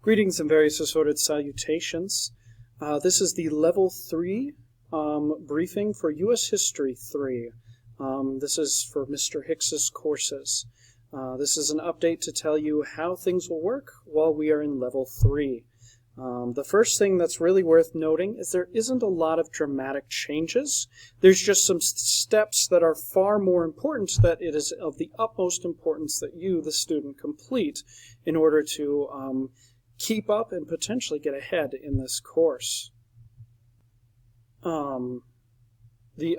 Greetings and various assorted salutations. This is the Level 3 briefing for U.S. History 3. This is for Mr. Hicks's courses. This is an update to tell you how things will work while we are in Level 3. The first thing that's really worth noting is there isn't a lot of dramatic changes. There's just some steps that are far more important, that it is of the utmost importance that you, the student, complete in order to keep up and potentially get ahead in this course. The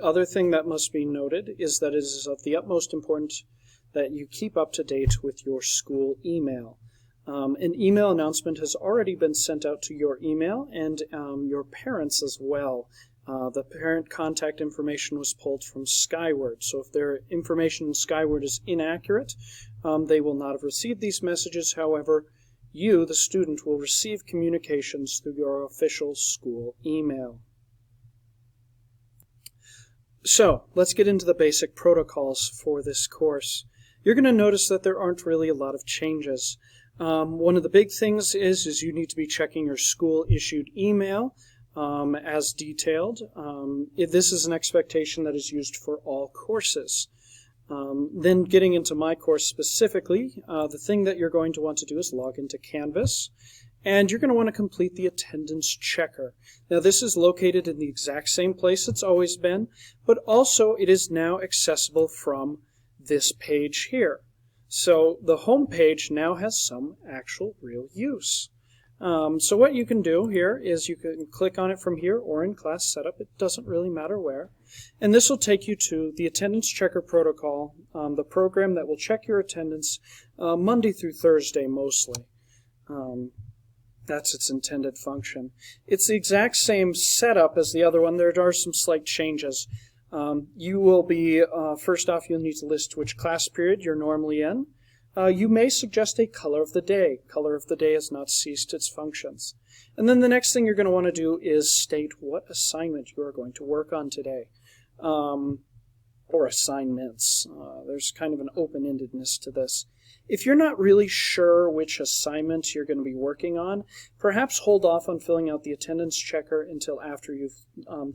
other thing that must be noted is that it is of the utmost importance that you keep up to date with your school email. An email announcement has already been sent out to your email and your parents as well. The parent contact information was pulled from Skyward, so if their information in Skyward is inaccurate, they will not have received these messages. However, you, the student, will receive communications through your official school email. So, let's get into the basic protocols for this course. You're going to notice that there aren't really a lot of changes. One of the big things is you need to be checking your school-issued email as detailed. This is an expectation that is used for all courses. Then getting into my course specifically, the thing that you're going to want to do is log into Canvas, and you're going to want to complete the attendance checker. Now this is located in the exact same place it's always been, but also it is now accessible from this page here. So the home page now has some actual real use. So what you can do here is you can click on it from here or in class setup. It doesn't really matter where. And this will take you to the attendance checker protocol, the program that will check your attendance Monday through Thursday mostly. That's its intended function. It's the exact same setup as the other one. There are some slight changes. You will be, first off, you'll need to list which class period you're normally in. You may suggest a color of the day. Color of the day has not ceased its functions. And then the next thing you're going to want to do is state what assignment you are going to work on today. Or assignments. There's kind of an open-endedness to this. If you're not really sure which assignment you're going to be working on, perhaps hold off on filling out the attendance checker until after you've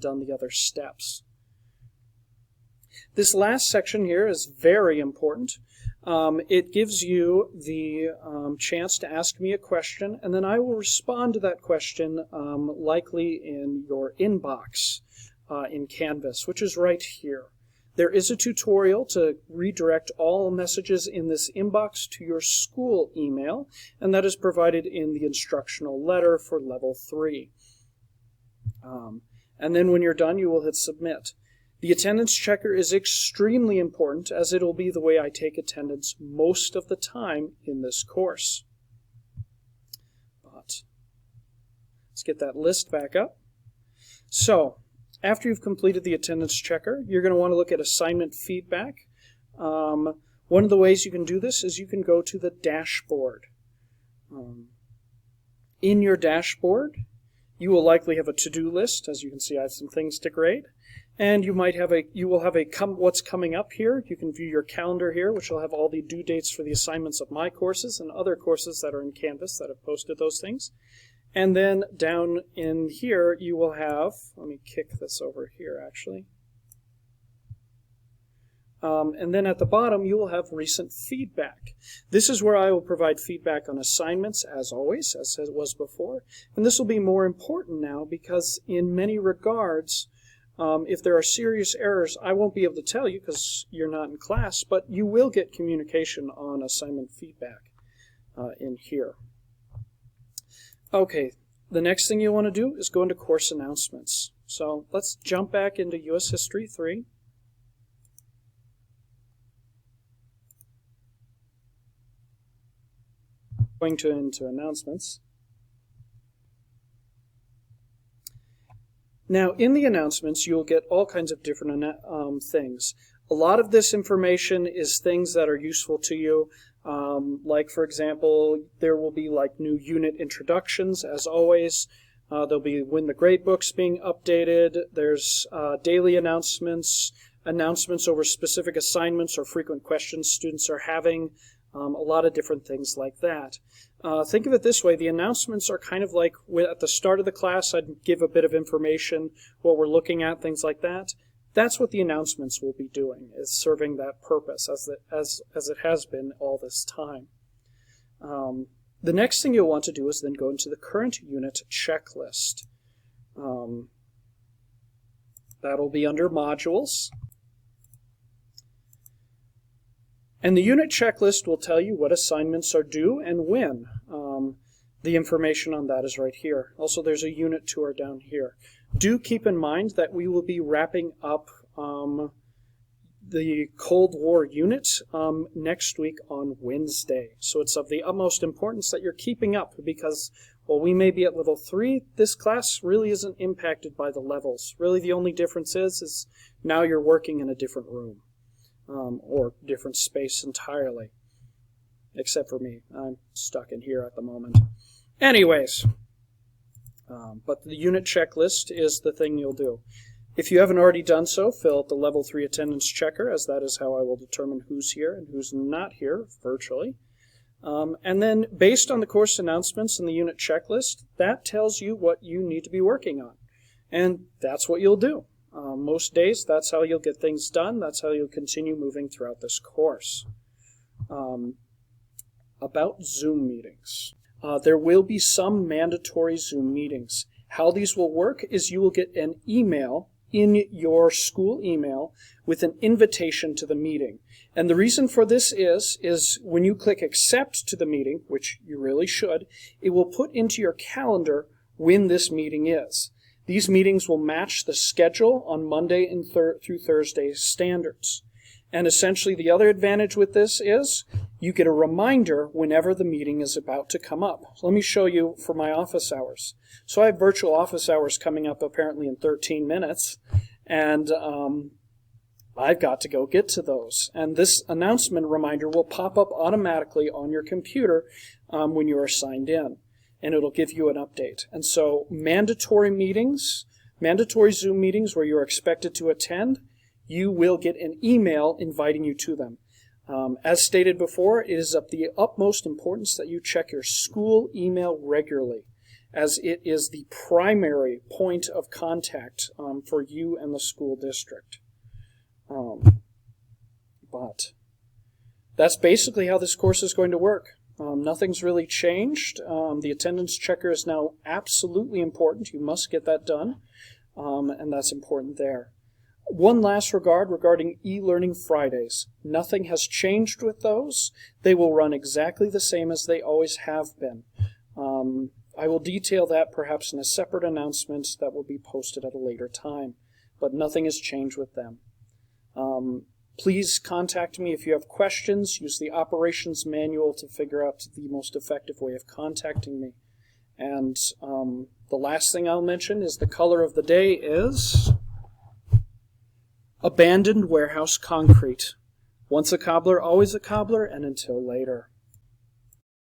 done the other steps. This last section here is very important. It gives you the chance to ask me a question, and then I will respond to that question likely in your inbox in Canvas, which is right here. There is a tutorial to redirect all messages in this inbox to your school email, and that is provided in the instructional letter for Level 3. And then when you're done, you will hit Submit. The attendance checker is extremely important, as it will be the way I take attendance most of the time in this course. But let's get that list back up. So, after you've completed the attendance checker, you're going to want to look at assignment feedback. One of the ways you can do this is you can go to the dashboard. In your dashboard, you will likely have a to-do list. As you can see, I have some things to grade. And you will have what's coming up here. You can view your calendar here, which will have all the due dates for the assignments of my courses and other courses that are in Canvas that have posted those things. And then down in here, you will have, let me kick this over here actually. And then at the bottom, you will have recent feedback. This is where I will provide feedback on assignments, as always, as it was before. And this will be more important now because in many regards, if there are serious errors, I won't be able to tell you because you're not in class, but you will get communication on assignment feedback in here. Okay, the next thing you want to do is go into course announcements. So let's jump back into U.S. History 3. Going into announcements. Now, in the announcements, you'll get all kinds of different things. A lot of this information is things that are useful to you. Like, for example, there will be like new unit introductions, as always. There'll be when the gradebook's being updated. There's daily announcements over specific assignments or frequent questions students are having. a lot of different things like that. Think of it this way. The announcements are kind of like at the start of the class, I'd give a bit of information, what we're looking at, things like that. That's what the announcements will be doing, is serving that purpose as it has been all this time. The next thing you'll want to do is then go into the current unit checklist. That'll be under modules. And the unit checklist will tell you what assignments are due and when. The information on that is right here. Also, there's a unit tour down here. Do keep in mind that we will be wrapping up the Cold War unit next week on Wednesday. So it's of the utmost importance that you're keeping up, because while we may be at level 3, this class really isn't impacted by the levels. Really the only difference is now you're working in a different room. Or different space entirely. Except for me. I'm stuck in here at the moment. Anyways, but the unit checklist is the thing you'll do. If you haven't already done so, fill out the level 3 attendance checker, as that is how I will determine who's here and who's not here virtually. And then based on the course announcements and the unit checklist, that tells you what you need to be working on. And that's what you'll do. Most days, that's how you'll get things done. That's how you'll continue moving throughout this course. About Zoom meetings. There will be some mandatory Zoom meetings. How these will work is you will get an email in your school email with an invitation to the meeting. And the reason for this is when you click accept to the meeting, which you really should, it will put into your calendar when this meeting is. These meetings will match the schedule on Monday and through Thursday standards. And essentially the other advantage with this is you get a reminder whenever the meeting is about to come up. So let me show you for my office hours. So I have virtual office hours coming up apparently in 13 minutes, and I've got to go get to those. And this announcement reminder will pop up automatically on your computer when you are signed in. And it'll give you an update. And so mandatory meetings, mandatory Zoom meetings where you're expected to attend, you will get an email inviting you to them. As stated before, it is of the utmost importance that you check your school email regularly, as it is the primary point of contact for you and the school district. But that's basically how this course is going to work. Nothing's really changed. The attendance checker is now absolutely important. You must get that done, and that's important there. One last regarding e-learning Fridays. Nothing has changed with those. They will run exactly the same as they always have been. I will detail that perhaps in a separate announcement that will be posted at a later time, but nothing has changed with them. Please contact me if you have questions. Use the operations manual to figure out the most effective way of contacting me. And the last thing I'll mention is the color of the day is abandoned warehouse concrete. Once a cobbler, always a cobbler, and until later.